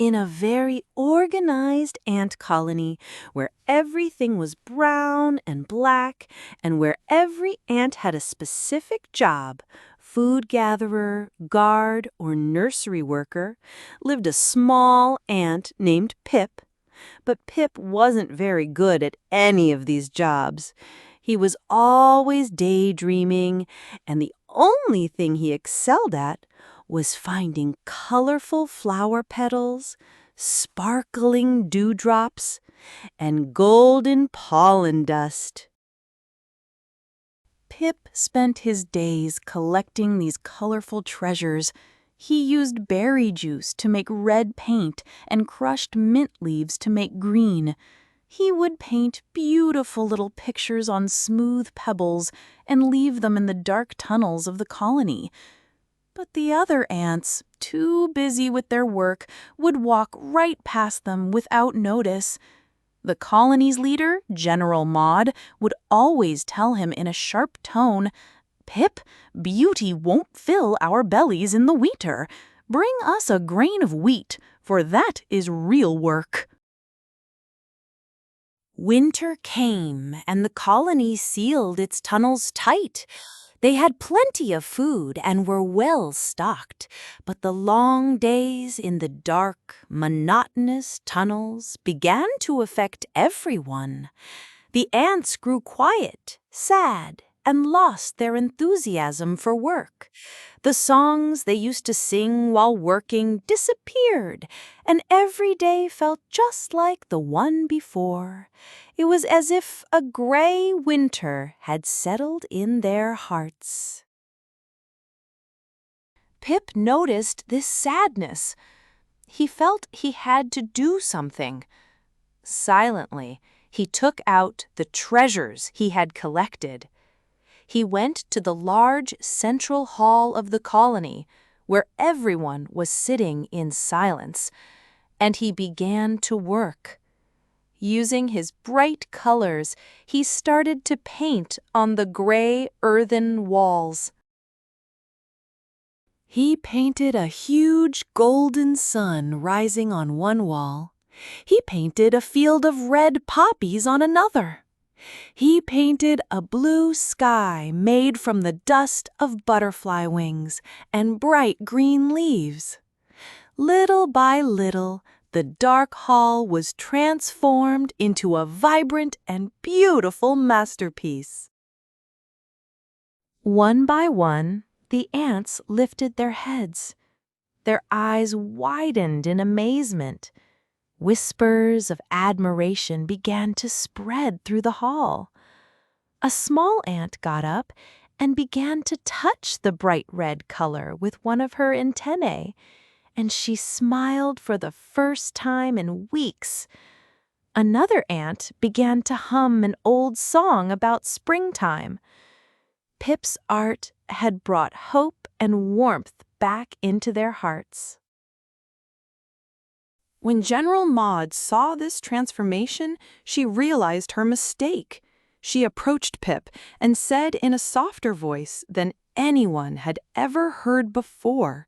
in a very organized ant colony where everything was brown and black and where every ant had a specific job, food gatherer, guard, or nursery worker, lived a small ant named Pip. But Pip wasn't very good at any of these jobs. He was always daydreaming, and the only thing he excelled at was finding colorful flower petals, sparkling dewdrops, and golden pollen dust. Pip spent his days collecting these colorful treasures. He used berry juice to make red paint and crushed mint leaves to make green. He would paint beautiful little pictures on smooth pebbles and leave them in the dark tunnels of the colony. But the other ants, too busy with their work, would walk right past them without notice. The colony's leader, General Maud, would always tell him in a sharp tone, "Pip, beauty won't fill our bellies in the winter. Bring us a grain of wheat, for that is real work." Winter came, and the colony sealed its tunnels tight. They had plenty of food and were well stocked, but the long days in the dark, monotonous tunnels began to affect everyone. The ants grew quiet, sad, and lost their enthusiasm for work. The songs they used to sing while working disappeared, and every day felt just like the one before. It was as if a gray winter had settled in their hearts. Pip noticed this sadness. He felt he had to do something. Silently, he took out the treasures he had collected. He went to the large central hall of the colony, where everyone was sitting in silence, and he began to work. Using his bright colors, he started to paint on the gray earthen walls. He painted a huge golden sun rising on one wall. He painted a field of red poppies on another. He painted a blue sky made from the dust of butterfly wings and bright green leaves. Little by little, the dark hall was transformed into a vibrant and beautiful masterpiece. One by one, the ants lifted their heads. Their eyes widened in amazement. Whispers of admiration began to spread through the hall. A small ant got up and began to touch the bright red color with one of her antennae, and she smiled for the first time in weeks. Another ant began to hum an old song about springtime. Pip's art had brought hope and warmth back into their hearts. When General Maud saw this transformation, she realized her mistake. She approached Pip and said in a softer voice than anyone had ever heard before,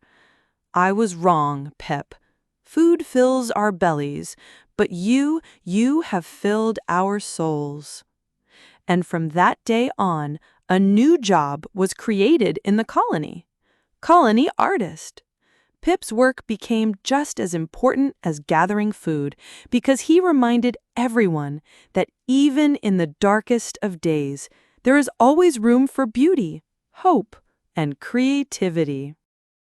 "I was wrong, Pip. Food fills our bellies, but you have filled our souls." And from that day on, a new job was created in the colony: colony artist. Pip's work became just as important as gathering food because he reminded everyone that even in the darkest of days, there is always room for beauty, hope, and creativity.